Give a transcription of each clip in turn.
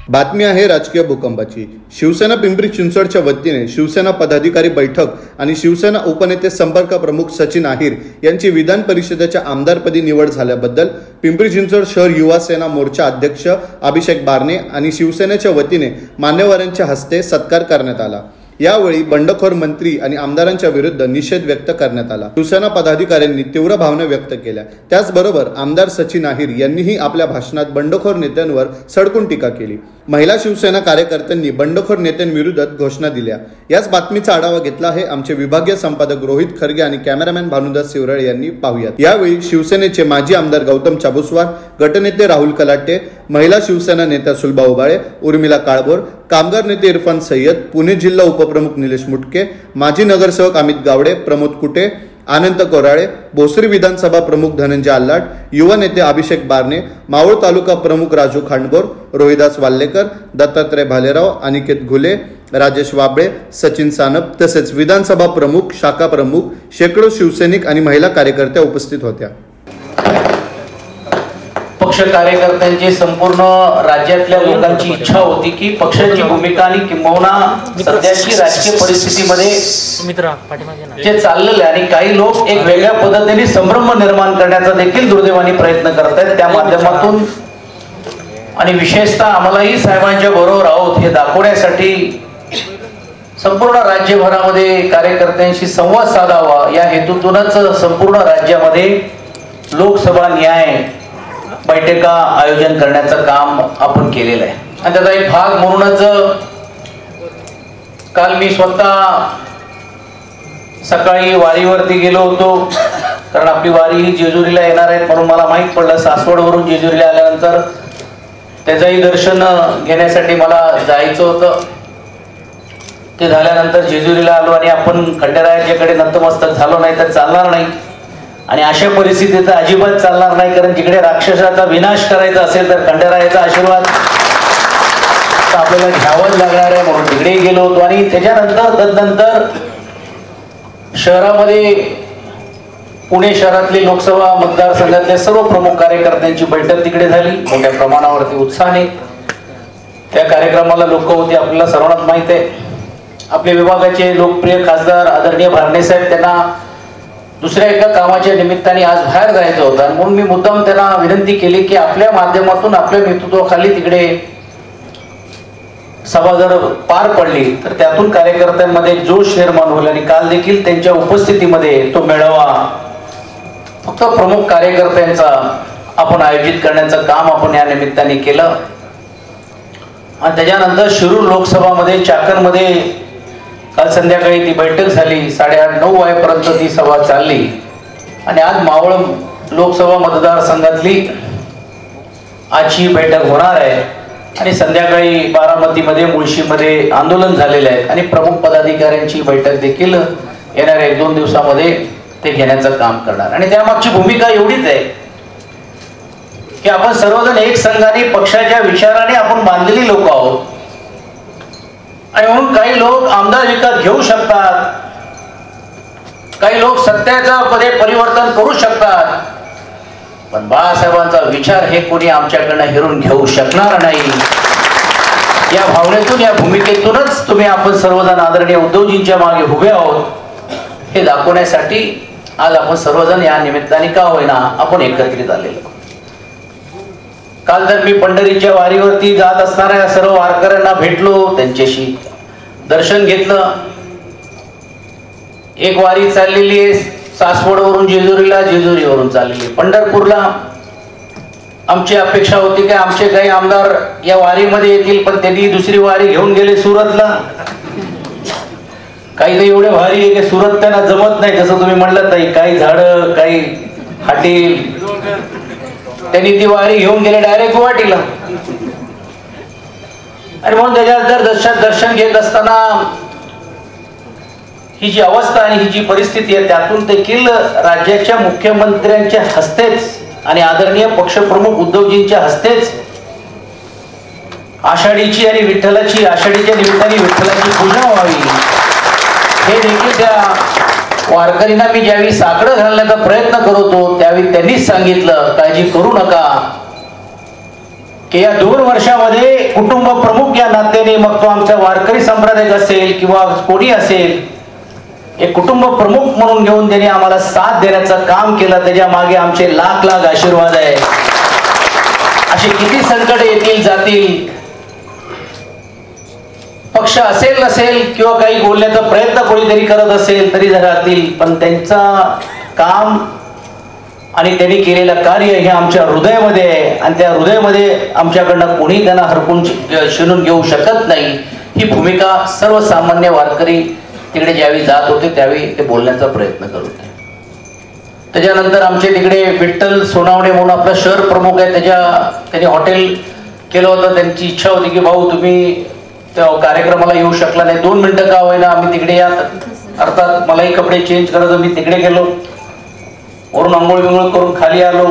बातमी आहे राजकीय भूकंपाची। शिवसेना पिंपरी चिंचवडच्या वतीने शिवसेना पदाधिकारी बैठक आणि शिवसेना उपनेते संपर्क प्रमुख सचिन अहिर यांची विधान परिषदेच्या आमदारपदी निवड झाल्याबद्दल पिंपरी चिंचवड शहर युवा सेना मोर्चा अध्यक्ष अभिषेक बारणे आणि शिवसेनेच्या वतीने मान्यवरांच्या हस्ते सत्कार करण्यात आला। यावेळी बंडखोर मंत्री आणि आमदारांच्या विरुद्ध निषेध व्यक्त करण्यात आला। शिवसेना पदाधिकाऱ्यांनी तीव्र भावना व्यक्त केल्या। त्याचबरोबर आमदार सचिन अहिर यांनीही आपल्या भाषणात बंडखोर नेत्यांवर सडकून टीका केली। महिला शिवसेना कार्यकर्त्यांनी बंडखोर नेत्यांविरोधात घोषणा दिल्या। याच बातमीचा आढावा घेतला आहे आमचे विभागीय संपादक रोहित खरगे आणि कॅमेरामॅन भानुदास शिवराळे यांनी। पाहूयात। यावेळी शिवसेनेचे माजी आमदार गौतम चाबुसवार, गटनेते राहुल कलाटे, महिला शिवसेना नेत्या सुलभा उबाळे, उर्मिला काळभोर, कामगार नेते इरफान सय्यद, पुणे जिल्हा उपप्रमुख निलेश मुटके, माजी नगरसेवक अमित गावडे, प्रमोद कुटे, आनंद कोराळे, भोसरी विधानसभा प्रमुख धनंजय आल्हाट, युवा नेते अभिषेक बारणे, मावळ तालुका प्रमुख राजू खांडबोर, रोहिदास वाल्लेकर, दत्तात्रय भालेराव, अनिकेत घुले, राजेश वाबळे, सचिन सानप तसेच विधानसभा प्रमुख, शाखा प्रमुख, शेकडो शिवसैनिक आणि महिला कार्यकर्त्या उपस्थित होत्या। पक्ष कार्यकर्त्यांची संपूर्ण राज्यातल्या लोकांची इच्छा होती की पक्षाची भूमिका आणि किंबहुना सध्याची राजकीय परिस्थितीमध्ये जे चाललेले आणि काही लोक एक वेगळ्या पद्धतीने संभ्रम निर्माण करण्याचा देखील दुर्दैवाने प्रयत्न करत आहेत। त्या माध्यमातून आणि विशेषतः आम्हालाही साहेबांच्या बरोबर आहोत हे दाखवण्यासाठी संपूर्ण राज्यभरामध्ये कार्यकर्त्यांशी संवाद साधावा या हेतूतूनच संपूर्ण राज्यामध्ये लोकसभा न्याय बैठका आयोजन करण्याचं काम आपण केलेलं आहे। आणि त्याचा एक भाग म्हणूनच काल मी स्वतः सकाळी वारीवरती गेलो होतो, कारण आपली वारी ही जेजुरीला येणार आहे म्हणून मला माहीत पडलं। सासवडवरून जेजुरीला आल्यानंतर त्याचंही दर्शन घेण्यासाठी मला जायचं होतं। ते झाल्यानंतर जेजुरीला आलो आणि आपण खंडेरायाच्याकडे नतमस्तक झालो नाही तर चालणार नाही। आणि अशा परिस्थितीत अजिबात चालणार नाही, कारण जिकडे राक्षसाचा विनाश करायचा असेल तर खंडेरायाचा आशीर्वाद आपल्याला घ्यावाच लागणार आहे म्हणून तिकडे गेलो होतो। आणि तदनंतर शहरामध्ये पुणे शहरातले लोकसभा मतदारसंघातल्या सर्व प्रमुख कार्यकर्त्यांची बैठक तिकडे झाली मोठ्या प्रमाणावरती उत्साहाने। त्या कार्यक्रमाला लोक होते आपल्याला सर्वांनाच माहित आहे। आपल्या विभागाचे लोकप्रिय खासदार आदरणीय बारणे साहेब त्यांना दुसऱ्या एका कामाच्या निमित्ताने आज बाहेर जायचं होतं आणि म्हणून मी मुद्दाम त्यांना विनंती केली की आपल्या माध्यमातून आपल्या नेतृत्वाखाली तिकडे सभा जर पार पडली तर त्यातून कार्यकर्त्यांमध्ये जोश निर्माण होईल। आणि काल देखील त्यांच्या उपस्थितीमध्ये तो मेळावा फक्त प्रमुख कार्यकर्त्यांचा आपण आयोजित करण्याचं काम आपण या निमित्ताने केलं। आणि त्याच्यानंतर शिरूर लोकसभामध्ये चाकणमध्ये काल संध्याकाळी ती बैठक झाली। 8:30-9 वाजेपर्यंत ती सभा चालली आणि आज मावळ लोकसभा मतदारसंघातली आजची बैठक होणार आहे। आणि संध्याकाळी बारामतीमध्ये मुळशीमध्ये आंदोलन झालेले आहे आणि प्रमुख पदाधिकाऱ्यांची बैठक देखील येणाऱ्या 1-2 दिवसामध्ये ते घेण्याचं काम करणार। आणि त्यामागची भूमिका एवढीच आहे की आपण सर्वजण एक संघाने पक्षाच्या विचाराने आपण बांधलेली लोक आहोत आणि म्हणून काही लोक आमदार विकत घेऊ शकतात, काही लोक सत्याचा पदे परिवर्तन करू शकतात, पण बाळासाहेबांचा विचार हे कोणी आमच्याकडनं हिरून घेऊ शकणार नाही। या भावनेतून या भूमिकेतूनच तुम्ही आपण सर्वजण आदरणीय उद्धवजींच्या मागे उभे आहोत हे दाखवण्यासाठी आज आपण सर्वजण या निमित्ताने का होईना आपण एकत्रित आलेलो। काल जर मी पंढरीच्या वारीवरती जात असणाऱ्या सर्व वारकऱ्यांना भेटलो, त्यांच्याशी दर्शन घेतलं। एक वारी चाललेली आहे सासवडवरून जेजुरीला, जेजुरीवरून चाललेली पंढरपूरला। आमची अपेक्षा होती की आमचे काही आमदार या वारीमध्ये येतील, पण त्यांनी दुसरी वारी घेऊन गेले सुरतला। काही तर एवढे भारी आहे की सुरत त्यांना जमत नाही, जसं तुम्ही म्हणलं ताई, काही झाडं काही हाटील, त्यांनी ती वारी घेऊन गेले डायरेक्ट गुवाहाटीला। आणि म्हणून त्याच्यानंतर दर्शन घेत असताना ही जी अवस्था आणि ही जी परिस्थिती आहे त्यातून देखील राज्याच्या मुख्यमंत्र्यांच्या हस्तेच आणि आदरणीय पक्षप्रमुख उद्धवजींच्या हस्तेच आषाढीची आणि विठ्ठलाची आषाढीच्या निमित्ताने विठ्ठलाची पूजा व्हावी हे देखील त्या वारकरींना मी ज्यावेळी साकडं घालण्याचा प्रयत्न करतो त्यावेळी त्यांनीच सांगितलं काळजी करू नका, की या 2 वर्षामध्ये कुटुंब प्रमुख या नात्याने, मग तो आमचा वारकरी संप्रदाय असेल किंवा कोणी असेल, एक कुटुंब प्रमुख म्हणून घेऊन त्यांनी आम्हाला साथ देण्याचं काम केलं. त्याच्या मागे आमचे लाख लाख आशीर्वाद आहे. अशी किती संकट येतील जातील, पक्ष असेल नसेल किंवा काही बोलण्याचा प्रयत्न कोणीतरी करत असेल तरी राहतील, पण त्यांचा काम आणि त्यांनी केलेलं कार्य हे आमच्या हृदयामध्ये आहे. आणि त्या हृदयामध्ये आमच्याकडनं कोणी त्यांना हरपून शिणून घेऊ शकत नाही. ही भूमिका सर्वसामान्य वारकरी तिकडे ज्यावेळी जात होते त्यावेळी ते बोलण्याचा प्रयत्न करत होते. त्याच्यानंतर आमचे तिकडे विठ्ठल सोनावणे म्हणून आपला शहर प्रमुख आहे, त्यांनी हॉटेल केलं होतं. त्यांची इच्छा होती की भाऊ तुम्ही त्या कार्यक्रमाला येऊ शकला नाही, 2 मिनिटं का होईना आम्ही तिकडे या. अर्थात मलाही कपडे चेंज करत मी तिकडे गेलो, वरून आंघोळ बिंघोळ करून खाली आलो.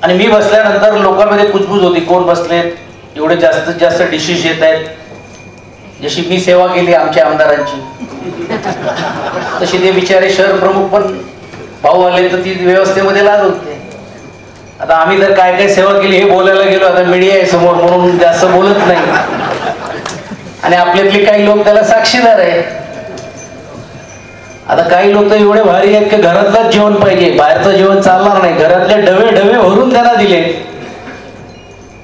आणि मी बसल्यानंतर लोकांमध्ये कुजबूज होती, कोण बसलेत, एवढे जास्तीत जास्त डिशेस येत आहेत. जशी मी सेवा केली आमच्या आमदारांची तशी ते बिचारे शहर प्रमुख पण भाऊ आले तर ती व्यवस्थेमध्ये लागत होते. आता आम्ही तर काय काय सेवा केली हे बोलायला गेलो, आता मीडिया आहे समोर म्हणून जास्त बोलत नाही. आणि आपल्यातले काही लोक त्याला साक्षीदार आहेत. आता काही लोक तर एवढे भारी आहेत की घरातलंच जेवण पाहिजे, बाहेरचं जेवण चालणार नाही, घरातले डबे डबे भरून त्यांना दिले.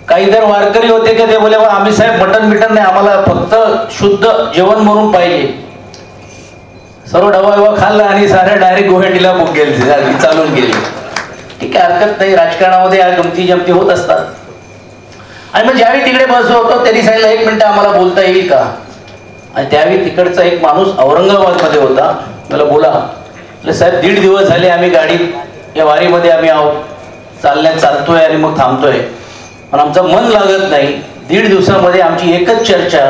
काही तर वारकरी होते की ते बोले आम्ही साहेब मटन बिटन नाही, आम्हाला फक्त शुद्ध जेवण म्हणून पाहिजे. सर्व डबा बिबा खाल्ला आणि सारे डायरेक्ट गुवाहाटीला बुक गेले, चालून गेले. ठीक आहे, हरकत नाही, राजकारणामध्ये या गमती जमती होत असतात. आणि मग ज्यावेळी तिकडे बसलो होतो त्यांनी सांगितलं 1 मिनिट आम्हाला बोलता येईल का. आणि त्यावेळी तिकडचा एक माणूस औरंगाबाद मध्ये होता, मला बोला. साहेब 1.5 दिवस झाले आम्ही गाडीत या वारीमध्ये आम्ही आहोत, चालतोय आणि मग थांबतोय, पण आमचं मन लागत नाही. 1.5 दिवसामध्ये आमची एकच चर्चा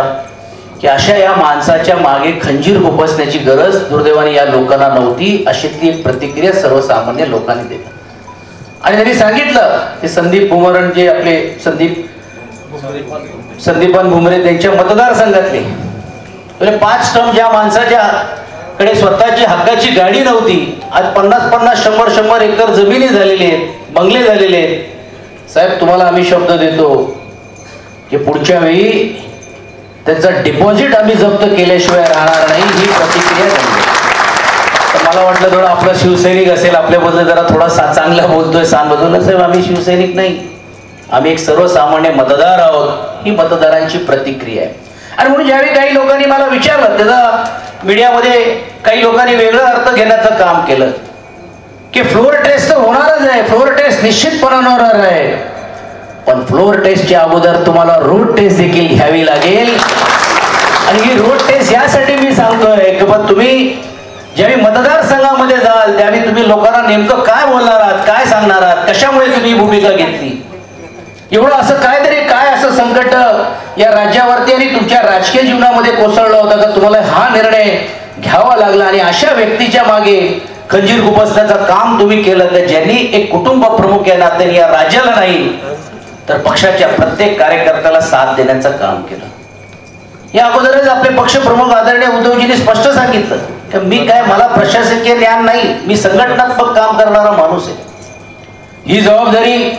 की अशा या माणसाच्या मागे खंजीर खुपसण्याची गरज दुर्दैवाने या लोकांना नव्हती. अशीतली एक प्रतिक्रिया सर्वसामान्य लोकांनी दिली. आणि त्यांनी सांगितलं की संदीप भुमरण जे आपले संदीपान भुमरे त्यांच्या मतदारसंघातले 5 टर्म ज्या माणसाच्या कडे स्वतःची हक्काची गाडी नव्हती, आज 50-50, 100-100 एकर जमिनी झालेली आहेत, बंगले झालेले आहेत. साहेब तुम्हाला आम्ही शब्द देतो की पुढच्या वेळी त्याचा डिपॉझिट आम्ही जप्त केल्याशिवाय राहणार नाही. ही प्रतिक्रिया झाली. तर मला वाटलं थोडं आपला शिवसैनिक असेल, आपल्याबद्दल जरा थोडा चांगला बोलतोय सांगतो. साहेब आम्ही शिवसैनिक नाही, आम्ही एक सर्वसामान्य मतदार आहोत. ही मतदारांची प्रतिक्रिया आहे. आणि म्हणून ज्यावेळी काही लोकांनी मला विचारलं, त्याचा मीडियामध्ये काही लोकांनी वेगळा अर्थ घेण्याचं काम केलं की फ्लोअर टेस्ट तर होणारच आहे, फ्लोअर टेस्ट निश्चितपणे होणार आहे, पण फ्लोअर टेस्टच्या अगोदर तुम्हाला रोड टेस्ट देखील घ्यावी लागेल. आणि ही रोड टेस्ट यासाठी मी सांगतोय की पण तुम्ही ज्यावेळी मतदारसंघामध्ये जाल त्यावेळी तुम्ही लोकांना नेमकं काय बोलणार आहात, काय सांगणार आहात, कशामुळे तुम्ही भूमिका घेतली. एवढं असं काय असं संकट या राज्यावरती आणि तुमच्या राजकीय जीवनामध्ये कोसळलं होतं का तुम्हाला हा निर्णय घ्यावा लागला. आणि अशा व्यक्तीच्या मागे खंजीर खुपसण्याचं काम तुम्ही केलं तर ज्यांनी एक कुटुंब प्रमुख या नात्याने या राज्याला नाही तर पक्षाच्या प्रत्येक कार्यकर्त्याला साथ देण्याचं काम केलं. या अगोदरच आपले पक्ष प्रमुख आदरणीय उद्धवजींनी स्पष्ट सांगितलं की मी काय, मला प्रशासकीय ज्ञान नाही, मी संघटनात्मक काम करणारा माणूस आहे. ही जबाबदारी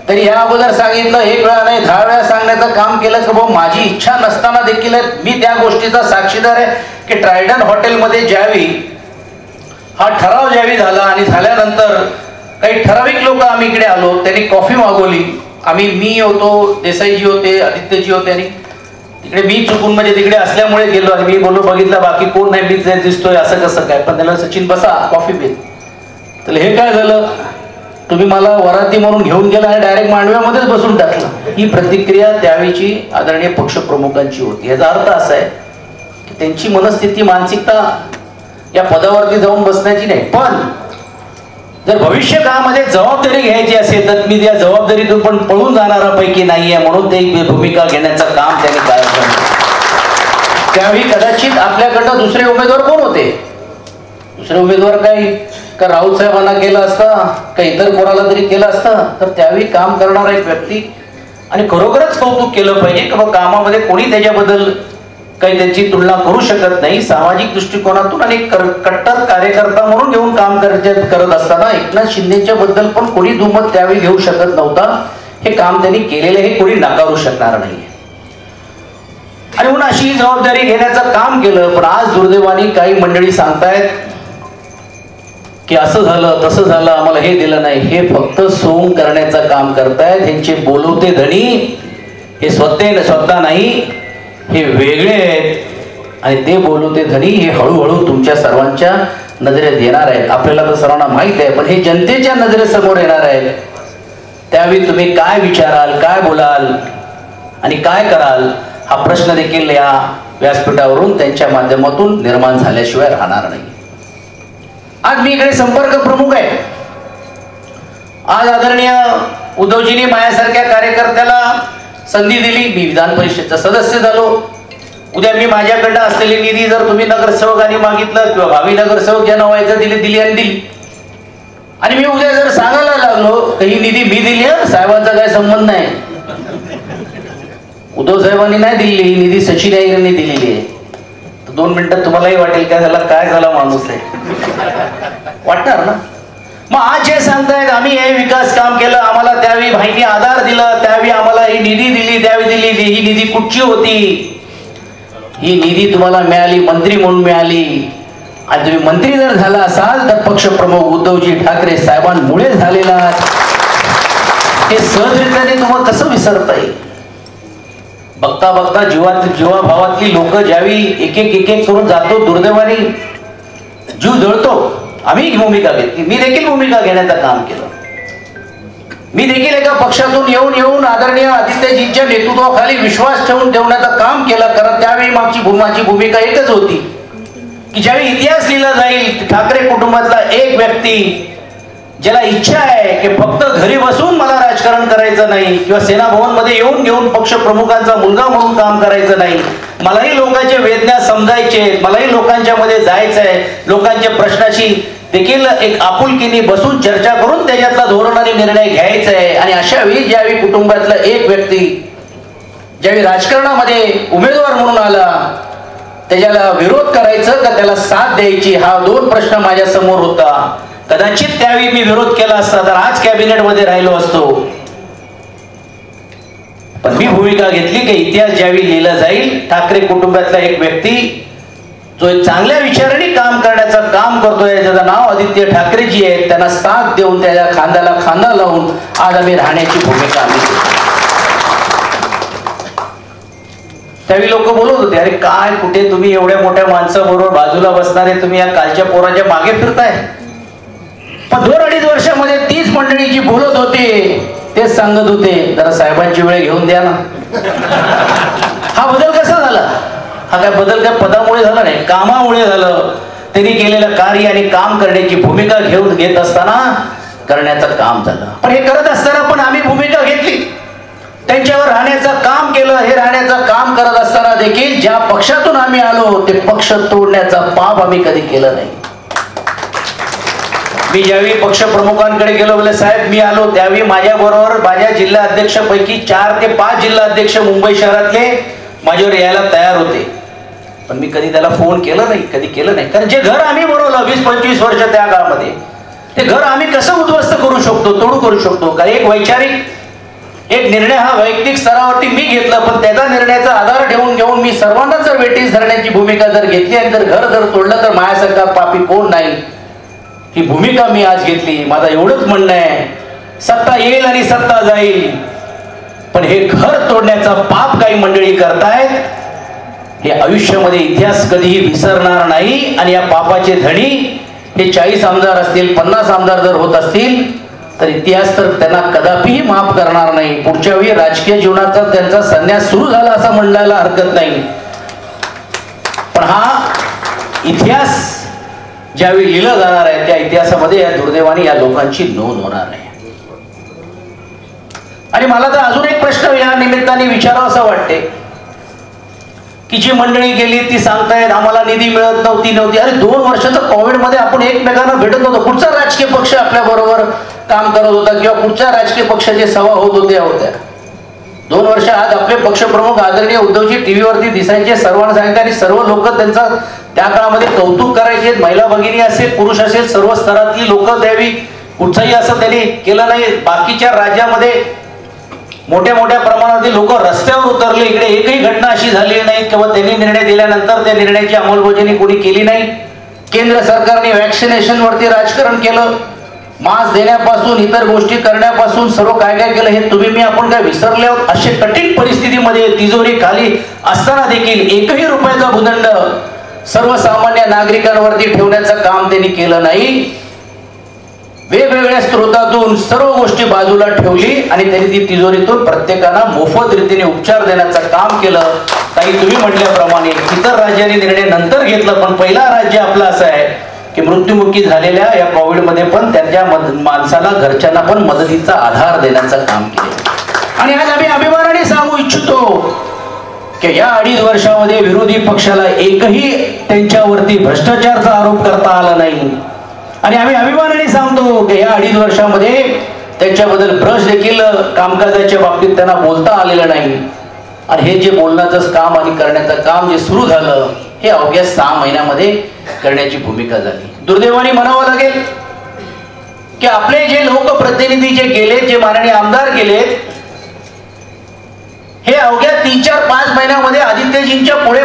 तरी या अगोदर सांगितलं, 1 वेळा नाही 10 वेळा सांगण्याचं काम केलं की बाबा माझी इच्छा नसताना देखील मी त्या गोष्टीचा साक्षीदार आहे की ट्रायडन हॉटेलमध्ये ज्यावेळी हा ठराव झाला आणि झाल्यानंतर काही ठराविक लोक आम्ही इकडे आलो, त्यांनी कॉफी मागवली. मी होतो, देसाईजी होते, आदित्यजी होते, आणि तिकडे मी चुकून म्हणजे तिकडे असल्यामुळे गेलो. आणि मी बोललो बघितलं बाकी कोण नाही, मीच दिसतोय असं कसं काय. पण त्याला सचिन बसा कॉफी पीत. तर हे काय झालं, तुम्ही मला वराती म्हणून घेऊन गेला आणि डायरेक्ट मांडव्यामध्येच बसून टाकलं. ही प्रतिक्रिया त्यावेळीची आदरणीय पक्षप्रमुखांची होती. याचा अर्थ असा आहे की त्यांची मनस्थिती, मानसिकता या पदावरती जाऊन बसण्याची नाही, पण जर भविष्य काळामध्ये जबाबदारी घ्यायची असेल तर मी त्या जबाबदारीतून पण पळून जाणाऱ्यापैकी नाहीये, म्हणून ते भूमिका घेण्याचं काम त्यांनी केलं. त्यावेळी कदाचित आपल्याकडनं दुसरे उमेदवार कोण होते, दुसरे उमेदवार काही का राऊत साहेबांना केलं असतं का इतर कोणाला तरी केलं असतं, तर त्यावेळी काम करणारा एक व्यक्ती आणि खरोखरच कौतुक केलं पाहिजे की बाबा कामामध्ये कोणी त्याच्याबद्दल काही त्यांची तुलना करू शकत नाही. सामाजिक दृष्टिकोनातून आणि कट्टर कार्यकर्ता म्हणून घेऊन काम करत असताना एकनाथ शिंदेच्या बद्दल पण कोणी दुमत त्यावेळी घेऊ शकत नव्हता. हे काम त्यांनी केलेलं हे कोणी नाकारू शकणार नाही. आणि म्हणून अशी जबाबदारी घेण्याचं काम केलं. पण आज दुर्दैवाने काही मंडळी सांगतायत की असं झालं तसं झालं, आम्हाला हे दिलं नाही. हे फक्त सोंग करण्याचं काम करतायत. ह्यांचे बोलवते धनी हे स्वतः नाही, हे वेगळे आहेत. आणि ते बोलवते धनी हे हळूहळू तुमच्या सर्वांच्या नजरेत येणार आहेत. आपल्याला तर सर्वांना माहित आहे, पण हे जनतेच्या नजरेसमोर येणार आहे. त्यावेळी तुम्ही काय विचाराल, काय बोलाल आणि काय कराल हा प्रश्न देखील या व्यासपीठावरून त्यांच्या माध्यमातून निर्माण झाल्याशिवाय राहणार नाही. आज मी इकडे संपर्क प्रमुख आहे. आज आदरणीय उद्धवजींनी माझ्यासारख्या कार्यकर्त्याला संधी दिली. मी विधान परिषदेचा सदस्य झालो. उद्या मी माझ्याकडनं असलेली निधी जर तुम्ही नगरसेवकांनी मागितलं किंवा भावी नगरसेवक ज्यांना व्हायचं दिली आणि दिली. आणि मी उद्या जर सांगायला लागलो तर ही निधी मी दिली आहे, साहेबांचा काय संबंध नाही, उद्धव साहेबांनी नाही दिलेली, ही निधी सचिन अय्यरांनी दिलेली आहे, तर 2 मिनिटात तुम्हालाही वाटेल काय झाला, काय झाला माणूस आहे, वाटणार ना. मग आज जे सांगतायत आम्ही हे विकास काम केलं, आम्हाला त्यावेळी माहिती आधार दिलं, त्यावेळी आम्हाला ही निधी दिली, त्यावेळी दिली, ही निधी कुठची होती? ही निधी तुम्हाला मिळाली मंत्री म्हणून मिळाली. आणि तुम्ही मंत्री जर झाला असाल तर पक्षप्रमुख उद्धवजी ठाकरे साहेबांमुळे झालेला. हे सहजरित्याने तुम्हाला कसं विसरता येईल? बघता बघता जीवाभावातली लोक ज्यावेळी एक एक करून जातो, दुर्दैवाने जीव जळतो. आम्ही भूमिका घेतली, मी देखील भूमिका घेण्याचं काम केलं. मी देखील एका पक्षातून येऊन आदरणीय आदित्यजींच्या नेतृत्वाखाली विश्वास ठेवण्याचं काम केलं. कारण त्यावेळी माझी भूमिका एकच होती की ज्यावेळी इतिहास लिहिला जाईल, ठाकरे कुटुंबातला एक व्यक्ती ज्याला इच्छा आहे की फक्त घरी बसून मला राजकारण करायचं नाही किंवा सेना भवन मध्ये येऊन पक्ष प्रमुखांचा मुलगा म्हणून काम करायचं नाही, मलाही लोकांचे वेदना समजायचे, मलाही लोकांच्या मध्ये जायचं आहे, लोकांच्या प्रश्नाशी देखील एक आपुलकीने बसून चर्चा करून त्याच्यातला धोरण आणि निर्णय घ्यायचा आहे. आणि अशा वेळी ज्यावेळी कुटुंबातला एक व्यक्ती ज्यावेळी राजकारणामध्ये उमेदवार म्हणून आला, त्याच्याला विरोध करायचं का त्याला साथ द्यायची, हा 2 प्रश्न माझ्या समोर होता. कदाचित त्यावेळी मी विरोध केला असता तर आज कॅबिनेट मध्ये राहिलो असतो. पण मी भूमिका घेतली की इतिहास ज्यावेळी लिहिला जाईल, ठाकरे कुटुंबातला एक व्यक्ती जो एक चांगल्या विचाराने काम करण्याचं काम करतोय, ज्याचं नाव आदित्य ठाकरेजी आहे, त्यांना साथ देऊन त्याच्या खांद्याला खांदा लावून आज आम्ही राहण्याची भूमिका आम्ही घेतली. त्यावेळी लोक बोलत होते, अरे काय कुठे तुम्ही एवढ्या मोठ्या माणसाबरोबर बाजूला बसणारे, तुम्ही या कालच्या पोराच्या मागे फिरताय. पण 2-2.5 वर्षामध्ये 30 मंडळी जी बोलत होते तेच सांगत होते, जरा साहेबांची वेळ घेऊन द्या ना. हा बदल कसा झाला? हा काय बदल काय पदामुळे झाला नाही, कामामुळे झालं. त्यांनी केलेलं कार्य आणि काम करण्याची भूमिका घेत असताना करण्याचं काम झालं. पण हे करत असताना पण आम्ही भूमिका घेतली, त्यांच्यावर राहण्याचं काम केलं. हे राहण्याचं काम करत असताना देखील ज्या पक्षातून आम्ही आलो ते पक्ष तोडण्याचा पाप आम्ही कधी केलं नाही. मी ज्यावेळी पक्ष प्रमुखांकडे गेलो, बोले साहेब मी आलो, त्यावेळी माझ्या बरोबर माझ्या जिल्हा अध्यक्षापैकी 4 ते 5 जिल्हा अध्यक्ष मुंबई शहरातले माझ्यावर यायला तयार होते. पण मी कधी त्याला फोन केलं नाही, कधी केलं नाही. कारण जे घर आम्ही बनवलं 20-25 वर्ष त्या काळामध्ये, ते घर आम्ही कसं उद्ध्वस्त करू शकतो, तोडू करू शकतो का? एक वैचारिक एक निर्णय हा वैयक्तिक स्तरावरती मी घेतला, पण त्याचा निर्णयाचा आधार घेऊन मी सर्वांना जर वेटीस धरण्याची भूमिका जर घेतली आणि जर घर जर तोडलं तर माझ्यासारखा पापी कोण नाही, ही भूमिका मी आज घेतली. माझं एवढंच म्हणणं आहे, सत्ता येईल आणि सत्ता जाईल, पण हे घर तोडण्याचा पाप काही मंडळी करतायत, हे आयुष्यामध्ये इतिहास कधीही विसरणार नाही. आणि या पापाचे धणी हे 40 आमदार असतील, 50 आमदार जर होत असतील तर इतिहास तर त्यांना कदापिही माफ करणार नाही. पुढच्या वेळी राजकीय जीवनाचा त्यांचा संन्यास सुरू झाला असं म्हणायला हरकत नाही. पण हा इतिहास ज्यावेळी लिहिला जाणार आहे त्या इतिहासामध्ये या दुर्दैवाने या लोकांची नोंद होणार आहे. आणि मला तर अजून एक प्रश्न या निमित्ताने विचारावा असं वाटते की जी मंडळी गेली ती सांगतायत आम्हाला निधी मिळत नव्हती. अरे 2 वर्षाचं कोविडमध्ये आपण एकमेकांना भेटत होतो, कुठचा राजकीय पक्ष आपल्या बरोबर काम करत होता किंवा कुठच्या राजकीय पक्षाचे सभा होत होत्या? 2 वर्ष आज आपले पक्षप्रमुख आदरणीय उद्धवजी टीव्हीवरती दिसायचे, सर्वांना सांगितलं आणि सर्व लोक त्यांचा त्या काळामध्ये कौतुक करायचे. महिला भगिनी असेल, पुरुष असेल, सर्व स्तरातली लोक द्यावी, कुठचंही असं त्यांनी केलं नाही. बाकीच्या राज्यामध्ये मोठ्या मोठ्या प्रमाणातील लोक रस्त्यावर उतरले. इकडे एकही घटना अशी झाली नाही किंवा त्यांनी निर्णय दिल्यानंतर त्या निर्णयाची अंमलबजावणी कोणी केली नाही. केंद्र सरकारने व्हॅक्सिनेशन वरती राजकारण केलं, मास्क देण्यापासून इतर गोष्टी करण्यापासून सर्व काय काय केलं हे तुम्ही मी आपण काय विसरले आहोत. अशा कठीण परिस्थितीमध्ये तिजोरी खाली असताना देखील एकही रुपयाचा भूदंड सर्वसामान्य नागरिकांवरती ठेवण्याचं काम त्यांनी केलं नाही. वेगवेगळ्या स्रोतातून सर्व गोष्टी बाजूला ठेवली आणि त्यांनी ती तिजोरीतून प्रत्येकाला मोफत रीतीने उपचार देण्याचं काम केलं. काही तुम्ही म्हटल्याप्रमाणे इतर राज्यांनी निर्णय नंतर घेतला, पण पहिला राज्य आपलं असं आहे की मृत्युमुखी झालेल्या या कोविडमध्ये पण त्यांच्या माणसाला घरच्यांना पण मदतीचा आधार देण्याचं काम केलं. आणि आज आम्ही अभिमानाने सांगू इच्छितो की या 2.5 वर्षामध्ये विरोधी पक्षाला एकही त्यांच्यावरती भ्रष्टाचाराचा आरोप करता आला नाही. आणि आम्ही अभिमानाने सांगतो की या 2.5 वर्षामध्ये त्यांच्याबद्दल ब्रश देखील कामकाजाच्या बाबतीत त्यांना बोलता आलेलं नाही. आणि हे जे बोलण्याचं काम आणि करण्याचं काम जे सुरू झालं हे अवघ्या 6 महिन्यामध्ये करण्याची भूमिका झाली. दुर्दैवाने म्हणावं लागेल की आपले जे लोकप्रतिनिधी जे गेले, जे माननीय आमदार गेले, हे अवघ्या 3-4-5 महिन्यामध्ये आदित्यजींच्या पुढे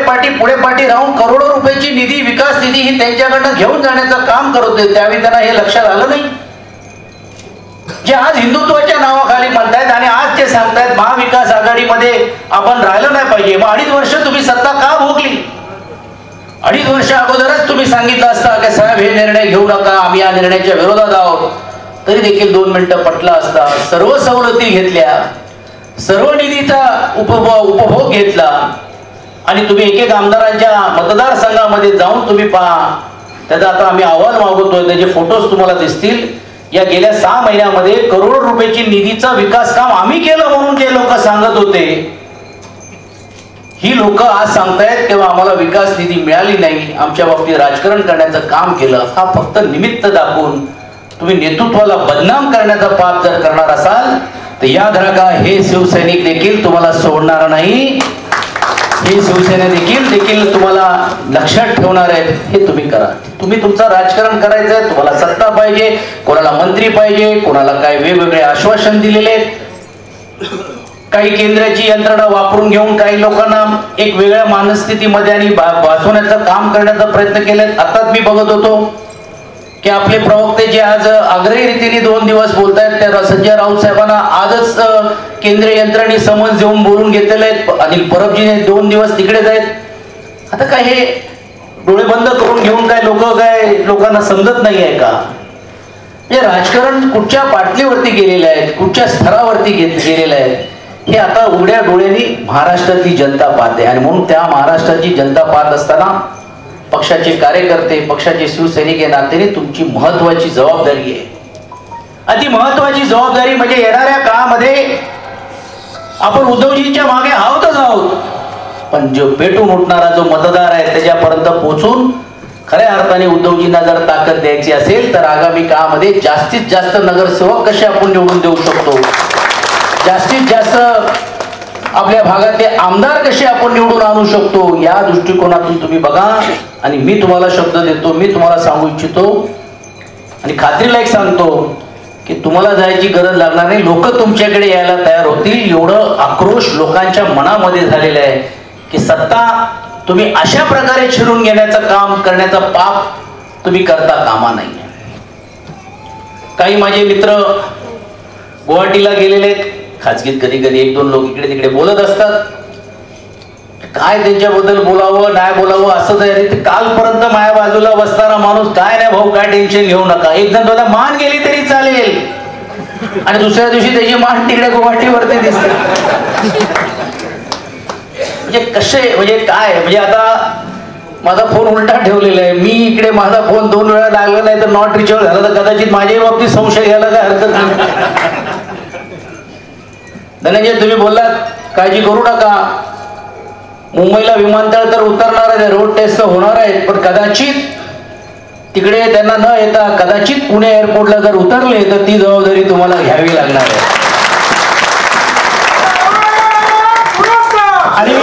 पाठी राहून करोडो रुपयाची निधी, विकास निधी ही त्यांच्याकडनं घेऊन जाण्याचं काम करत होते. त्यावेळी त्यांना हे लक्षात आलं नाही. जे आज हिंदुत्वाच्या नावाखाली म्हणतायत आणि आज ते सांगतायत महाविकास आघाडीमध्ये आपण राहिलं नाही पाहिजे. मग 2.5 वर्ष तुम्ही सत्ता का भोगली? 2.5 वर्ष अगोदरच तुम्ही सांगितलं असता की साहेब हे निर्णय घेऊ नका, आम्ही या निर्णयाच्या विरोधात आहोत, तरी देखील 2 मिनिटं पटला असता. सर्व सवलती घेतल्या, सर्व निधीचा उपभोग घेतला आणि तुम्ही एक आमदारांच्या मतदारसंघामध्ये जाऊन तुम्ही पहा. त्याचा आता आम्ही अहवाल मागवतोय, त्याचे फोटोज तुम्हाला दिसतील. या गेल्या 6 महिन्यामध्ये करोडो रुपयाची निधीचा विकास काम आम्ही केलं म्हणून जे लोक सांगत होते, ही लोक आज सांगतायत किंवा आम्हाला विकास निधी मिळाली नाही, आमच्या बाबतीत राजकारण करण्याचं काम केलं. हा फक्त निमित्त दाखवून तुम्ही नेतृत्वाला बदनाम करण्याचा पाप जर करणार असाल तर याद राखा, हे शिवसैनिक देखील तुम्हाला सोडणार नाही. हे शिवसेना देखील तुम्हाला लक्षात ठेवणार आहेत. हे तुम्ही करा. तुम्ही तुमचं राजकारण करायचंय, तुम्हाला सत्ता पाहिजे, कोणाला मंत्री पाहिजे, कोणाला काय वेगवेगळे आश्वासन दिलेले आहेत. काही केंद्राची यंत्रणा वापरून घेऊन काही लोकांना एक वेगळ्या मानस्थितीमध्ये आणि वाचवण्याचं काम करण्याचा प्रयत्न केले. आताच मी बघत होतो की आपले प्रवक्ते जे आज आग्रही रीतीने 2 दिवस बोलतायत, त्या संजय राऊत साहेबांना आजच केंद्रीय यंत्रणे समन्स देऊन बोलून घेतलेले आहेत. अनिल परबजीने 2 दिवस तिकडेच आहेत. आता काय हे डोळे बंद करून घेऊन काय लोकांना समजत नाही आहे का? हे राजकारण कुठच्या पातळीवरती गेलेले आहेत, कुठच्या स्तरावरती गेलेले आहेत, हे आता उघड्या डोळ्यांनी महाराष्ट्रातली जनता पाहते. आणि म्हणून त्या महाराष्ट्राची जनता पाहत असताना पक्षाचे कार्यकर्ते, पक्षाचे शिवसैनिक या नात्याने तुमची महत्वाची जबाबदारी आहे. अति महत्वाची जबाबदारी म्हणजे येणाऱ्या काळामध्ये आपण उद्धवजींच्या मागे आहोतच आहोत, पण जो पेटून उठणारा जो मतदार आहे त्याच्यापर्यंत पोहोचून खऱ्या अर्थाने उद्धवजींना जर ताकद द्यायची असेल तर आगामी काळामध्ये जास्तीत जास्त नगरसेवक कसे आपण निवडून देऊ शकतो, जास्तीत जास्त आपल्या भागातले आमदार कसे आपण निवडून आणू शकतो, या दृष्टिकोनातून तुम्ही बघा. आणि मी तुम्हाला शब्द देतो, मी तुम्हाला सांगू इच्छितो आणि खात्रीला एक सांगतो की तुम्हाला जायची गरज लागणार नाही. लोक तुमच्याकडे यायला तयार होतील. एवढं आक्रोश लोकांच्या मनामध्ये झालेलं आहे की सत्ता तुम्ही अशा प्रकारे छिरून घेण्याचं काम करण्याचा पाप तुम्ही करता कामा नाही. काही माझे मित्र गुवाहाटीला गेलेले आहेत, खाजगीत कधी कधी 1-2 लोक इकडे तिकडे बोलत असतात. काय त्यांच्याबद्दल बोलावं नाही बोलावं असंच आहे. ते कालपर्यंत माझ्या बाजूला बसणारा माणूस काय नाही भाऊ काय टेन्शन घेऊ नका, एक जण तुला मान गेली तरी चालेल आणि दुसऱ्या दिवशी त्याची मान तिकडे गुवाहाटीवरती दिसते. म्हणजे कसे म्हणजे काय म्हणजे आता माझा फोन उलटा ठेवलेला आहे. मी इकडे माझा फोन 2 वेळा लागला नाही तर नॉट रिचेबल झाला तर कदाचित माझ्याही बाबतीत संशय घ्यायला काय हरकत नाही. धनंजय तुम्ही बोललात काळजी करू नका, मुंबईला विमानतळ तर उतरणार आहे, रोड टेस्ट तर होणार आहेत, पण कदाचित तिकडे त्यांना न येता कदाचित पुणे एअरपोर्टला जर उतरले तर ती जबाबदारी तुम्हाला घ्यावी लागणार आहे. आणि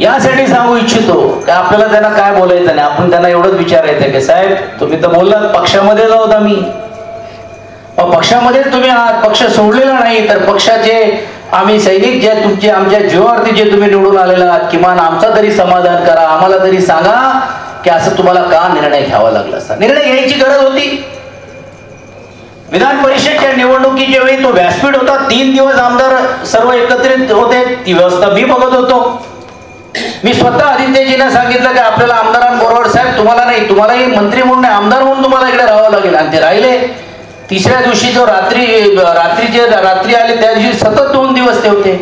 यासाठी सांगू इच्छितो की आपल्याला त्यांना काय बोलायचं नाही, आपण त्यांना एवढंच विचारायचं की साहेब तुम्ही तर बोललात पक्षामध्ये जाऊत आम्ही, पक्षामध्ये तुम्ही आहात, पक्ष सोडलेला नाही, तर पक्षाचे आम्ही सैनिक जे तुमचे आमच्या जीवावरती जे तुम्ही निवडून आलेला आहात, किमान आमचा तरी समाधान करा, आम्हाला तरी सांगा की असं तुम्हाला का निर्णय घ्यावा लागला असता. निर्णय घ्यायची गरज होती. विधान परिषदच्या निवडणुकीच्या वेळी तो व्यासपीठ होता, 3 दिवस आमदार सर्व एकत्रित होते, ती व्यवस्था मी बघत होतो. मी स्वतः आदित्यजींना सांगितलं की आपल्याला आमदारांबरोबर साहेब तुम्हाला नाही, तुम्हालाही मंत्री म्हणून नाही, आमदार म्हणून तुम्हाला इकडे राहावं लागेल. आणि ते राहिले. तिसऱ्या दिवशी जो रात्री आले त्या दिवशी सतत 2 दिवस ते होते.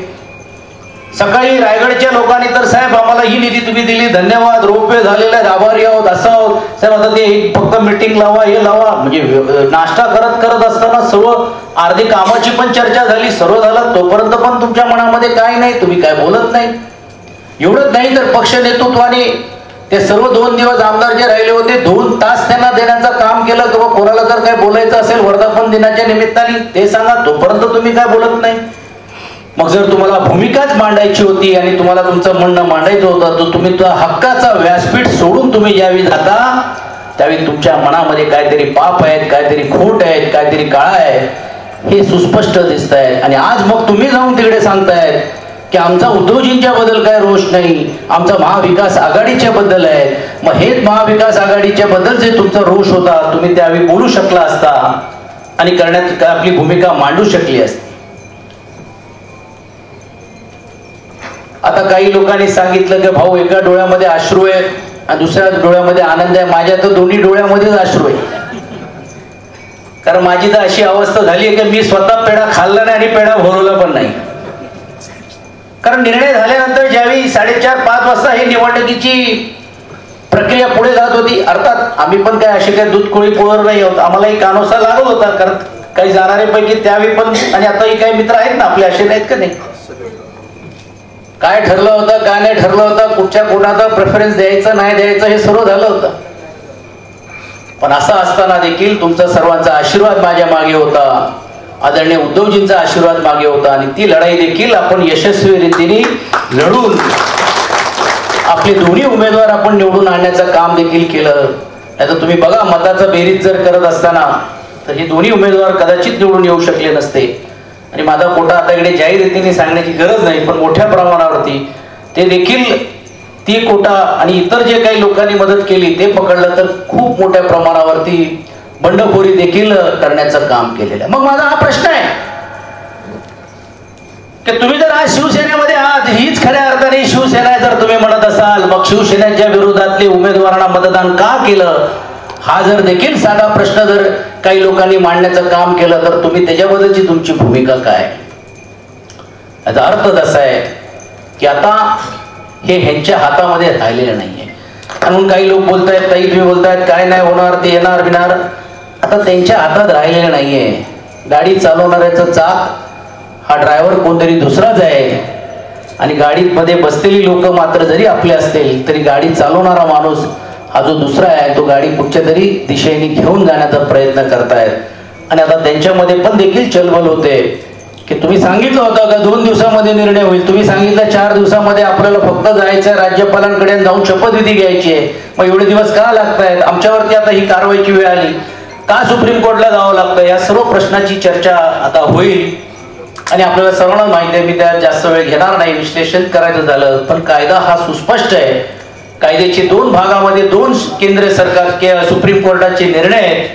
सकाळी रायगडच्या लोकांनी तर साहेब आम्हाला ही निधी तुम्ही दिली, धन्यवाद, रोपवे झालेला आहे, आभारी आहोत, असं आहोत साहेब, आता ते फक्त मीटिंग लावा, हे लावा, म्हणजे नाश्ता करत असताना सर्व अर्धी कामाची पण चर्चा झाली, सर्व झालं, तोपर्यंत पण तुमच्या मनामध्ये काय नाही, तुम्ही काय बोलत नाही. एवढंच नाही तर पक्ष नेतृत्वाने ते सर्व 2 दिवस आमदार जे राहिले होते 2 तास त्यांना देण्याचं काम केलं, किंवा कोणाला जर काय बोलायचं असेल वर्धापन दिनाच्या निमित्ताने ते सांगा, तोपर्यंत तुम्ही काय बोलत नाही. मग जर तुम्हाला भूमिकाच मांडायची होती आणि तुम्हाला तुमचं म्हणणं मांडायचं होतं, तर तुम्ही त्या हक्काचा व्यासपीठ सोडून तुम्ही ज्यावेळी जाता त्यावेळी तुमच्या मनामध्ये काहीतरी पाप आहेत, काहीतरी खोट आहेत, काहीतरी काळा आहे, हे सुस्पष्ट दिसत आहे. आणि आज मग तुम्ही जाऊन तिकडे सांगतायत की आमचा उद्धवजींच्या बद्दल काय रोष नाही, आमचा महाविकास आघाडीच्या बद्दल आहे. मग हेच महाविकास आघाडीच्या बद्दल जे तुमचा रोष होता, तुम्ही त्यावेळी बोलू शकला असता आणि करण्यात आपली भूमिका मांडू शकली असती. आता काही लोकांनी सांगितलं की भाऊ एका डोळ्यामध्ये अश्रू आहे आणि दुसऱ्या डोळ्यामध्ये आनंद आहे. माझ्या तर दोन्ही डोळ्यामध्येच अश्रू आहे. कारण माझी तर अशी अवस्था झाली आहे की मी स्वतः पेढा खाल्ला नाही आणि पेढा भरवला पण नाही. कारण निर्णय झाल्यानंतर ज्यावेळी 4:30-5 वाजता ही निवडणुकीची प्रक्रिया पुढे जात होती, अर्थात आम्ही पण काय असे काय दूध कोळी पोळर नाही आहोत, आम्हालाही कानोसा लागत होता. कारण काही जाणारे पैकी त्यावेळी पण, आणि आताही काही मित्र आहेत ना आपले, असे नाहीत का नाही. काय ठरलं होतं, काय नाही ठरलं होतं, कुठच्या कोणाचा प्रेफरन्स द्यायचं नाही द्यायचं हे सर्व झालं होतं. पण असं असताना देखील तुमचा सर्वांचा आशीर्वाद माझ्या मागे होता, आदरणीय उद्धवजींचा आशीर्वाद मागे होता, आणि ती लढाई देखील आपण यशस्वी रीतीने लढून आपले दोन्ही उमेदवार आपण निवडून आणण्याचं काम देखील केलं. नाहीतर तुम्ही बघा, मताचा बेरीज जर करत असताना तर हे दोन्ही उमेदवार कदाचित निवडून येऊ शकले नसते. आणि माझा कोटा आता इकडे जाहीर रीतीने सांगण्याची गरज नाही, पण मोठ्या प्रमाणावरती ते देखील ती कोटा आणि इतर जे काही लोकांनी मदत केली ते पकडलं तर खूप मोठ्या प्रमाणावरती बंडखोरी देखील करण्याचं काम केलेलं आहे. मग माझा हा प्रश्न आहे की तुम्ही जर आज शिवसेनेमध्ये आहात, हीच खऱ्या अर्थाने शिवसेना जर तुम्ही म्हणत असाल, मग शिवसेनेच्या विरोधातले उमेदवारांना मतदान का केलं, हा जर देखील साधा प्रश्न जर काही लोकांनी मांडण्याचं काम केलं, तर तुम्ही त्याच्याबद्दलची तुमची भूमिका काय. याचा अर्थ असा आहे की आता हे ह्यांच्या हातामध्ये राहिलेलं नाहीये. म्हणून काही लोक बोलतायत, ताई तुम्ही बोलतायत काय नाही होणार, ते येणार बिणार, आता त्यांच्या हातात राहिलेलं नाहीये. गाडी चालवणाऱ्याचं चाक हा ड्रायव्हर कोणतरी दुसराच आहे, आणि गाडीमध्ये बसलेली लोक मात्र जरी आपले असतील तरी गाडी चालवणारा माणूस हा जो दुसरा आहे तो गाडी कुठच्या तरी दिशेने घेऊन जाण्याचा प्रयत्न करतायत. आणि आता त्यांच्यामध्ये पण देखील चलबल होते की तुम्ही सांगितलं होतं का 2 दिवसामध्ये निर्णय होईल, तुम्ही सांगितलं 4 दिवसामध्ये आपल्याला फक्त जायचं आहे राज्यपालांकडे जाऊन शपथविधी घ्यायची आहे, मग एवढे दिवस का लागतायत, आमच्यावरती आता ही कारवाईची वेळ आली, का सुप्रीम कोर्टला जावं लागतं, या सर्व प्रश्नाची चर्चा आता होईल. आणि आपल्याला सर्वांना माहिती आहे, मी त्यात जास्त वेळ घेणार नाही, विश्लेषण करायचं झालं, पण कायदा हा सुस्पष्ट आहे. कायद्याचे 2 भागामध्ये 2 केंद्र सरकार सुप्रीम कोर्टाचे निर्णय आहेत.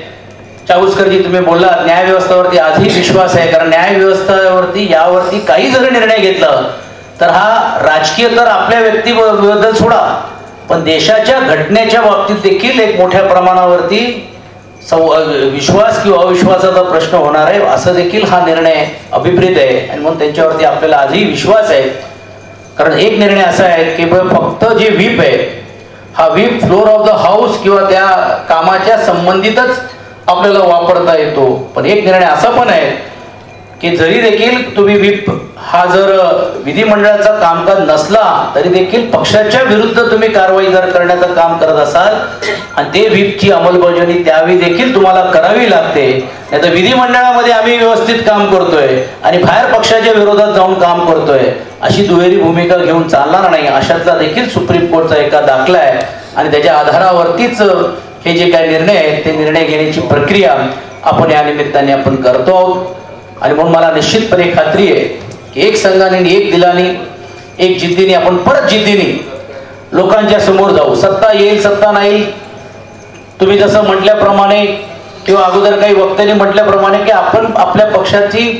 चाऊसकरजी तुम्ही बोललात न्याय व्यवस्थेवरती आजही विश्वास आहे, कारण न्याय व्यवस्थेवरती यावरती काही जर निर्णय घेतलं तर हा राजकीय तर आपल्या व्यक्तीबद्दल सोडा, पण देशाच्या घटनेच्या बाबतीत देखील एक मोठ्या प्रमाणावरती विश्वास किंवा अविश्वासाचा प्रश्न होणार आहे, असं देखील हा निर्णय अभिप्रेत आहे. आणि म्हणून त्यांच्यावरती आपल्याला आजही विश्वास आहे. कारण एक निर्णय असा आहे की फक्त जे व्हीप आहे हा whip floor of the house किंवा त्या कामाच्या संबंधितच आपल्याला वापरता येतो. पण एक निर्णय असा पण आहे की जरी देखील तुम्ही व्हीप हा जर विधिमंडळाचा कामकाज नसला तरी देखील पक्षाच्या विरुद्ध तुम्ही कारवाई जर करण्याचं काम करत असाल आणि ते व्हीपची अंमलबजावणी त्यावेळी देखील तुम्हाला करावी लागते. नाही तर विधिमंडळामध्ये आम्ही व्यवस्थित काम करतोय आणि बाहेर पक्षाच्या विरोधात जाऊन काम करतोय अशी दुहेरी भूमिका घेऊन चालणार नाही, अशातला देखील सुप्रीम कोर्टचा एका दाखला आहे. आणि त्याच्या आधारावरतीच हे जे काही निर्णय आहेत ते निर्णय घेण्याची प्रक्रिया आपण या निमित्ताने आपण करतो आहोत आणि म्हणून मला निश्चितपणे खात्री आहे की एक संघाने एक दिलाने एक जिद्दीने आपण परत जिद्दीने लोकांच्या समोर जाऊ. सत्ता येईल सत्ता नाही, तुम्ही जसं म्हटल्याप्रमाणे किंवा अगोदर काही वक्त्यांनी म्हटल्याप्रमाणे की आपण आपल्या पक्षाची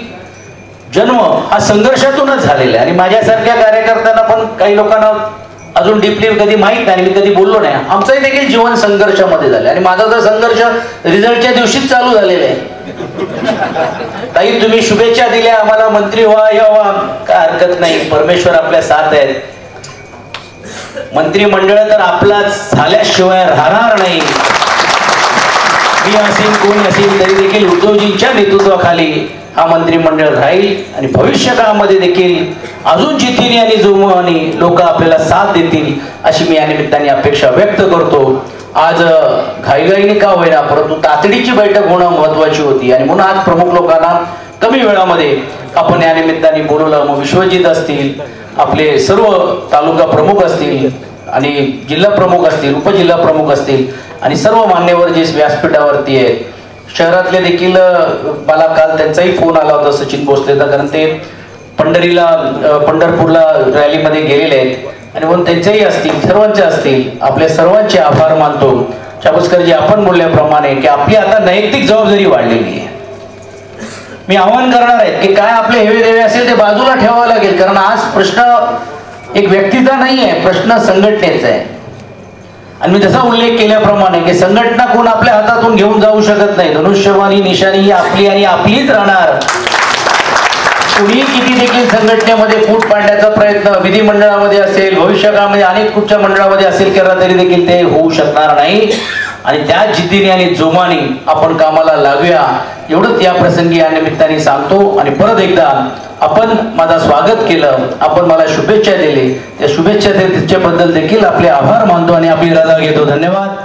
जन्म हा संघर्षातूनच झालेला आहे आणि माझ्यासारख्या कार्यकर्त्यांना पण काही लोकांना अजून डीपली कधी माहीत नाही, मी कधी बोललो नाही. आमचंही देखील जीवन संघर्षामध्ये झालं आणि माझा तर संघर्ष रिझल्टच्या दिवशीच चालू झालेला आहे. ताई तुम्ही शुभेच्छा दिल्या आम्हाला, मंत्री व्हा या व्हा, काय हरकत नाही, परमेश्वर आपल्या साथ आहेत. मंत्रिमंडळ तर आपला झाल्याशिवाय राहणार नाही. मी असेल कोणी असेल तरी देखील उद्धवजींच्या नेतृत्वाखाली हा मंत्रिमंडळ राहील आणि भविष्य काळामध्ये देखील अजून जिद्दीने आणि जोमाने लोक आपल्याला साथ देतील अशी मी या निमित्ताने अपेक्षा व्यक्त करतो. आज घाईघाईने का होईना परंतु तातडीची बैठक होणं महत्वाची होती आणि म्हणून आज प्रमुख लोकांना कमी वेळामध्ये आपण या निमित्ताने बोलवलं. मग विश्वजित असतील, आपले सर्व तालुका प्रमुख असतील आणि जिल्हा प्रमुख असतील, उपजिल्हा प्रमुख असतील आणि सर्व मान्यवर जे व्यासपीठावरती आहेत, शहरातले देखील मला काल त्यांचाही फोन आला होता सचिन भोसलेचा, कारण ते पंढरपूरला रॅलीमध्ये गेलेले आहेत आणि म्हणून त्यांचेही असतील, सर्वांचे असतील. आपले सर्वांचे आभार मानतो. चाबुस्करजी आपण बोलल्याप्रमाणे की आपली आता नैतिक जबाबदारी वाढलेली आहे. मी आवाहन करणार आहे की काय आपले हेवे देवे असेल ते बाजूला ठेवावं लागेल, कारण आज प्रश्न एक व्यक्तीचा नाही आहे, प्रश्न संघटनेचा आहे. आणि मी जसा उल्लेख केल्याप्रमाणे की संघटना कोण आपल्या हातातून घेऊन जाऊ शकत नाही. धनुष्यबाणी निशाणी ही आपली आणि आपलीच राहणार. कुणी किती देखील संघटनेमध्ये फूट पाडण्याचा प्रयत्न विधिमंडळामध्ये असेल, भविष्यकाळामध्ये अनेक कुठच्या मंडळामध्ये असेल केला तरी देखील ते होऊ शकणार नाही. आणि त्या जिद्दीने आणि जोमाने आपण कामाला लागूया एवढंच या प्रसंगी या निमित्ताने सांगतो. आणि परत एकदा आपण माझं स्वागत केलं, आपण मला शुभेच्छा दिली, त्या शुभेच्छा त्याच्याबद्दल देखील आपले आभार मानतो आणि आपली रजा घेतो. धन्यवाद.